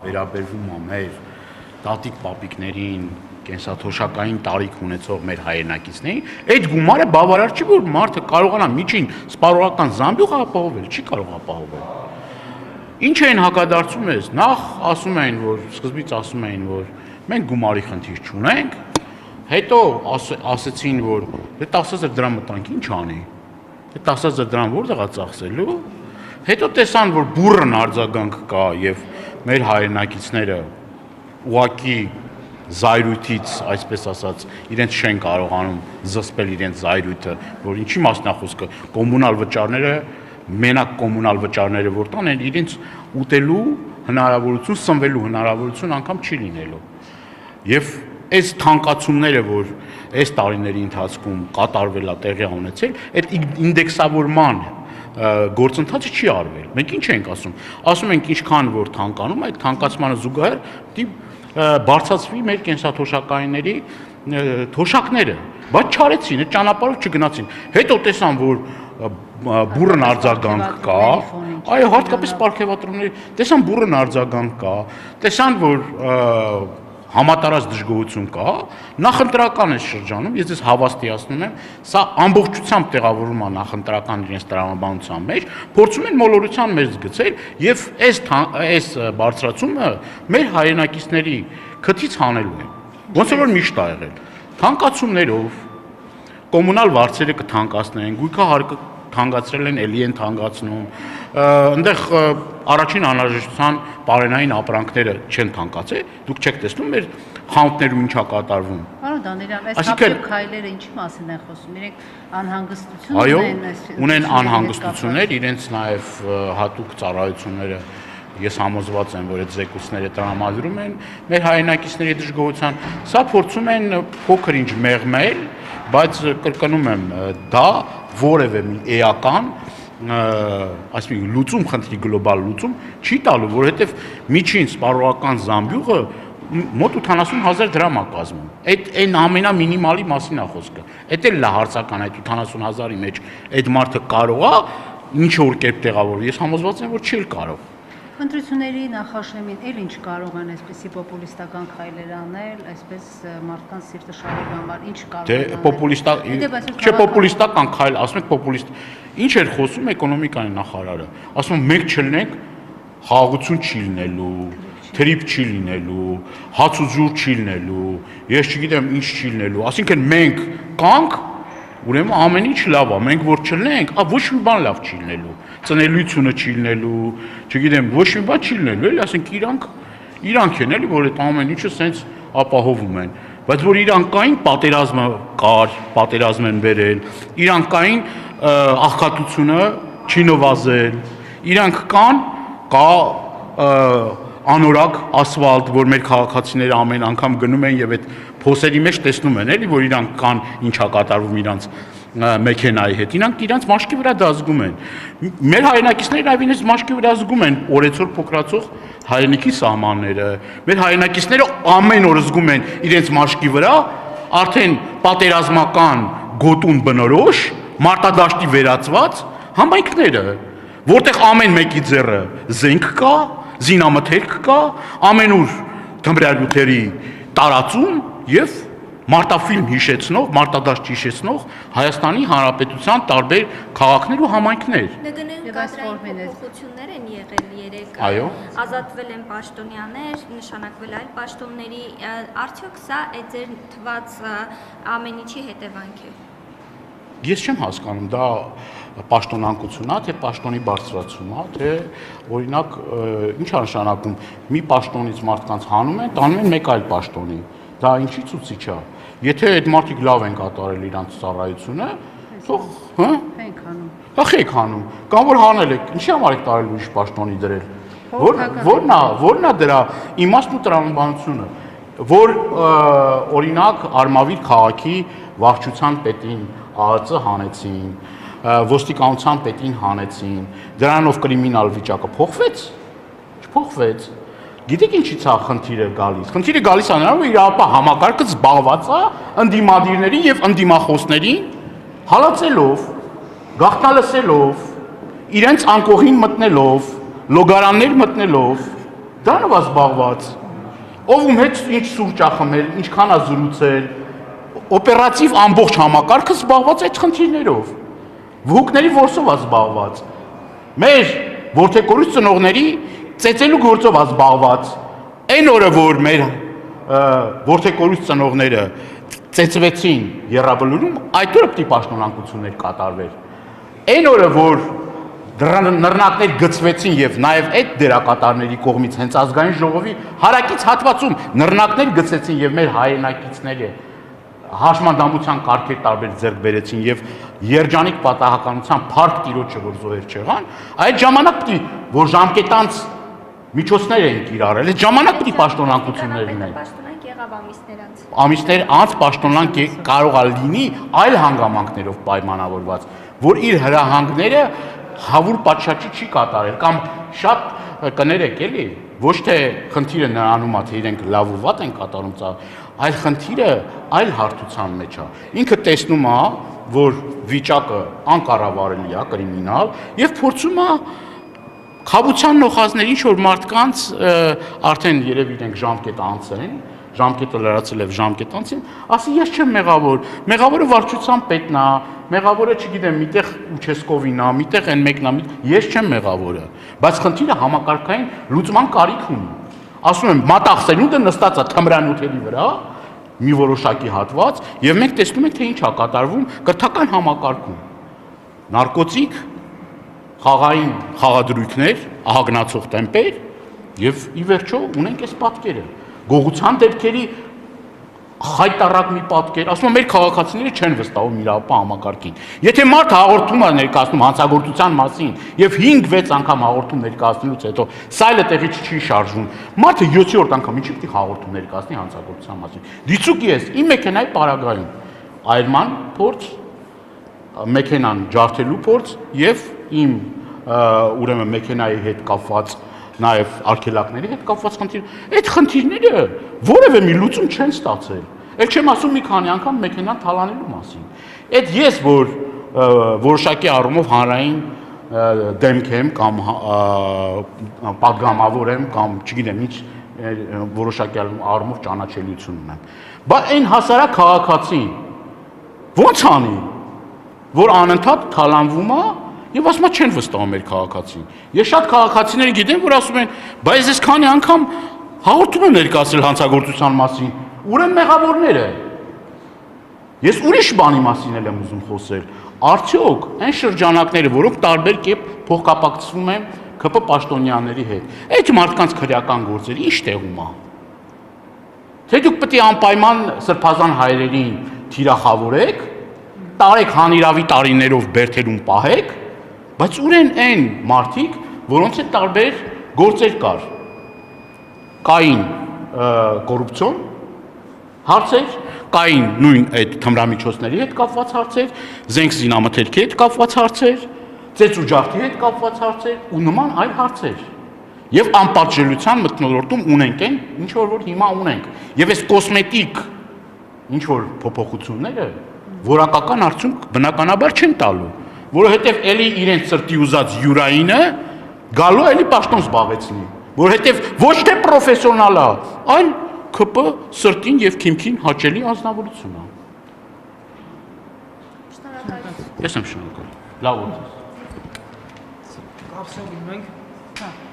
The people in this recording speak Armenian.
Վերաբերվում է մեր տատիկ պապիկներին, կենսաթոշակային տարիք ունեցող մեր հայրենակիցներին, այդ գումարը բավարար չի, որ մարդը կարողանա միջին սպառողական զամբյուղ ապահովել, չի կարող ապահովել։ Ինչ են հակադարձում ես, նախ ասում էին, որ սկզբից ասում էին, որ մենք գումարի խնդիր չունենք, հետո ասեցին, որ 10,000 դրամ մտանք ինչ անի, 10,000 դրամ որտեղ է ծախսելու, հետո տեսան, որ բուռն արձագանք կա եւ մեր հայրենակիցները ուղակի զայրույթից, այսպես ասած, իրենց չեն կարողանում զսպել իրենց զայրույթը, որ ինչի մասն է խոսքը, կոմունալ վճարները, մենակ կոմունալ վճարները որ տան, իրենց ուտելու հնարավորություն, սնվելու հնարավորություն անգամ չի լինելու։ Եվ այս թանկացումները, որ այս տարիների ընթացքում կատարվել է, տեղի ունեցել, այդ ինդեքսավորման գործընթացը չի արվել։ Մենք ինչ ենք ասում։ Ասում ենք ինչքան որ թանկանում, այդ թանկացմանը զուգահեռ բարձրացվի մեր կենսաթոշակայինների թոշակները, բայց չարեցին, այդ ճանապարհով չգնացին։ Հետո տեսան, որ բուռն արձագանք կա, այո, հատկապես պարգևատրոնների, տեսան բուռն արձագանք կա, տեսան, որ համատարած դժգոհություն կա, նախընտրական է շրջանում, ես ձեզ հավաստիացնում եմ, սա ամբողջությամբ տեղավորվում է նախընտրական իրենց տրամաբանության մեջ, փորձում են մոլորության մեջ գցել եւ այս բարձրացումը մեր հայրենակիցների քթից հանելու է։ Ոնց որ միշտ ա եղել։ Թանկացումներով կոմունալ վարձերը կթանկացնեն, գույքահարկը թանկացրել են, ելի են թանկացնում, այնտեղ առաջին անհրաժեշտության բարենային ապրանքները չեն թանկացել, դուք չեք տեսնում մեր խանութներում ինչա կատարվում։ Պարոն Դանիելյան, այս հապիկ քայլերը ինչի մասին են խոսում, իրենք անհանգստություն այո, ունեն անհանգստություններ, իրենց նաև հատուկ ծառայությունները ես համոզված եմ, որ այդ զեկույցները տրամադրում են մեր հայրենակիցների դժգոհության, սա փորձում են փոքր ինչ մեղմել, բայց կրկնում եմ, դա որևէ մի էական այսինքն լուծում, խնդրի գլոբալ լուծում չի տալու, որովհետև միջին սպառողական զամբյուղը մոտ 80,000 դրամ է կազմում։ Այդ այն ամենամինիմալի մասին է խոսքը։ Այդ էլ լա հարցական այդ 80,000-ի մեջ այդ մարդը կարող է ինչ որ կերպ տեղավորվել։ Ես համոզված եմ, որ չի կարող։ Ընտրությունների նախաշեմին էլ ինչ կարող են այսպիսի պոպուլիստական քայլեր անել, այսպես մարդկանց սիրտը շահելու համար ինչ կարող են անել։ Չէ, պոպուլիստական քայլ, ասում եք պոպուլիստ։ Ինչ էր խոսում էկոնոմիկայի նախարարը։ Ասում մենք չլինենք, խաղաղություն չի լինելու, թրիփ չի լինելու, հաց ու ջուր չի լինելու, ես չգիտեմ ինչ չի լինելու։ Այսինքն մենք կանք, ուրեմն ամեն ինչ լավ է, մենք որ չլինենք, ոչ մի բան լավ չի լինելու։ Ծնելիությունը չի լինելու, չգիտեմ, ոչ մի բան չի լինելու, էլի, ասենք իրանք են, էլի, որ այդ ամեն ինչը սենց ապահովում են, բայց որ իրանկային պատերազմը կար, պատերազմ են բերել, իրանկային աղքատությունը չի նվազել, իրանք կա անորակ ասֆալտ, որ մեր քաղաքացիները ամեն անգամ գնում են եւ այդ փոսերի մեջ տեսնում են, էլի, որ իրանք կան ինչա կատարվում իրանց մեքենայի հետ, իրանք մաշկի վրա դա զգում են։ Մեր հայրենակիցները նաև իրենց մաշկի վրա զգում են օրեցօր փոքրացող հայրենիքի սահմանները։ Մեր հայրենակիցները ամեն օր զգում են իրենց մաշկի վրա արդեն պատերազմական գոտուն բնորոշ, մարտադաշտի վերածված համայնքները, որտեղ ամեն մեկի ձեռը զենք կա, զինամթերք կա, ամենուր թմրյալյութերի տարածում եւ մարտաֆիլմ հիշեցնող, մարտադաշտ հիշեցնող Հայաստանի Հանրապետության տարբեր քաղաքներ ու համայնքներ։ Նգնեն կադրային փոփոխություններ են եղել երեք։ Այո։ Ազատվել են պաշտոնյաներ, նշանակվել այլ պաշտոնների, արդյոք սա այդ ձեր թված ամեն ինչի հետևանք է։ Ես չեմ հասկանում, դա պաշտոնանկությունն է, թե պաշտոնի բարձրացում է, թե օրինակ ինչ է նշանակում, մի պաշտոնից մարդկանց հանում են, տանում են մեկ այլ պաշտոնի։ Դա ինչի ցուցիչ է։ Եթե այդ մարդիկ լավ են կատարել իրանց ծառայությունը, թող, հա? Խենք անում։ Հա խենք անում։ Կամ որ հանել եք, ինչի համար եք տարել ուրիշ պաշտոնի դրել։ Որն է դրա իմաստն ու տրամաբանությունը, որ օրինակ Արմավիր քաղաքի վարչության պետին ԱԱԾ հանեցին, ոստիկանության պետին հանեցին, դրանով կրիմինալ վիճակը փոխվեց։ Չփոխվեց։ Գիտեք ինչի՞ց է խնդիրը գալիս։ Խնդիրը գալիս է նրանով, որ իրավապահ համակարգը զբաղված է ընդդիմադիրներին եւ ընդդիմախոսներին հալածելով, գաղտնալսելով, իրենց անկողին մտնելով, լոգարաններ մտնելով, Դրանով է զբաղված։ Ով ում հետ ինչ սուրճ ա խմել, ինչքան է զրուցել, օպերատիվ ամբողջ համակարգը զբաղված այդ խնդիրներով։ Վհուկների որսով է զբաղված։ Մեր որդեկորուց ծնողների ծեծելու գործով է զբաղված։ Այն օրը, որ մեր որդեկորուց ծնողները ծեծվեցին Եռաբլուրում, այդ օրը պիտի պաշտոնանկություններ կատարվեր։ Այն օրը, որ նռնակներ գծվեցին եւ նաեւ այդ դերակատարների կողմից հենց ազգային ժողովի հարակից հատվածում նռնակներ գծեցին եւ մեր հայրենակիցները հաշմանդամության կարգեր տարբեր ձեռք բերեցին եւ երջանիկ պատահականության փառք տիրոջը որ զոհեր չեղան, այդ ժամանակ պիտի որ ժամկետանց միջոցներ են կիրառել, այդ ժամանակ պիտի պաշտոնանկություններ լինեն։ Պաշտոնանկ եղավ ամիսներ անց։ Ամիսներ անց պաշտոնանկ կարող է լինի այլ հանգամանքներով պայմանավորված, որ իր հրահանգները հավուր պատշաճի չի կատարել կամ շատ կներեք էլի ոչ թե խնդիրը նրանում է թե իրենք լավ ու վատ են կատարում ծա, այլ խնդիրը այլ հարթության մեջ է։ Ինքը տեսնում է, որ վիճակը անկառավարելի է, կրիմինալ եւ փորձում է խաբության նոխազներ ինչ որ մարդկանց արդեն երևի իրենք ժամկետ անցեն, ժամկետը լրացել եւ ժամկետ անցին, ասի ես չեմ մեղավոր, մեղավորը վարչության պետն է, մեղավորը չգիտեմ, միտեղ Ուչեսկովին է, միտեղ այն մեկն է, ես չեմ մեղավորը, բայց խնդիրը համակարգային լուծման կարիք ունի։ Ասում եմ, մատաղսելունդը նստած է թմրանյութերի վրա, մի որոշակի հատված, եւ մենք տեսնում ենք, թե ինչ է կատարվում կրթական համակարգում։ Նարկոտիկ, խաղային խաղադրույքներ, ահագնացող տեմպեր եւ ի վերջո ունենք այս պատկերը։ Գողության դեպքերի խայտարակ մի պատկեր, ասում եմ, մեր քաղաքացիները չեն վստահում իրավապահ համակարգին։ Եթե մարդ հաղորդում է ներկայացնում հանցագործության մասին եւ 5-6 անգամ հաղորդում ներկայացնելուց հետո սայլը տեղից չի շարժվում, մարդը 7-րդ անգամ ինչի՞ պիտի հաղորդում ներկայացնի հանցագործության մասին։ Դիցուկ ես իմ մեքենայի պարագայում այրման փորձ, մեքենան ջարդելու փորձ եւ իմ ուրեմն մեքենայի հետ կապված նաև արգելակների հետ կապված խնդիր, այդ խնդիրները որևէ մի լուծում չեն ստացել։ Էլ չեմ ասում մի քանի անգամ մեքենան թալանելու մասին։ Այդ ես որ որոշակի առումով հանրային դեմք եմ կամ պատգամավոր եմ կամ չգիտեմ ինչ որոշակի առումով ճանաչելիություն ունեմ։ Բայց այն հասարակ քաղաքացին ո՞նց անի, որ անընդհատ թալանվում է եւ ասում են չեն վստահում մեր քաղաքացին։ Ես շատ քաղաքացիներ գիտեմ, որ ասում են, բայց ես քանի անգամ հաղորդում եմ ներկայացրել հանցագործության մասին, ուր են մեղավորները։ Ես ուրիշ բանի մասին եմ ուզում խոսել։ Արդյոք այն շրջանակները, որոնք տարբեր կերպ փոխկապակցվում են ԿՊ պաշտոնյաների հետ, այդ մարդկանց քրեական գործերը ի՞նչ տեղում է։ Թե դուք պետք է անպայման սրբազան հայրերին թիրախավորեք, տարեք հանիրավի տարիներով բերթերում պահեք, բայց ուր են այն մարդիկ, որոնց հետ տարբեր գործեր կար։ Կային կոռուպցիոն հարցեր, կային նույն այդ թմրամիջոցների հետ կապված հարցեր, զենք զինամթերքի հետ կապված հարցեր, ծեծուջախտի հետ կապված հարցեր ու նման այլ հարցեր։ Եվ անպատժելիության մթնոլորտում ունենք այն, ինչ որ հիմա ունենք։ Եվ այս կոսմետիկ ինչ որ փոփոխությունները որակական արդյունք բնականաբար չեն տալու, որովհետև էլի իրենց սրտի ուզած յուրայինը գալու էլի պաշտոն զբաղեցնի, որովհետև ոչ թե պրոֆեսիոնալ է, այլ ԿՊ սրտին եւ քիմքին հաճելի անձնավորություն է։ Շնորհակալ։ Ես եմ շնորհակալ։ Լավ ուզես։ Կապսենք մենք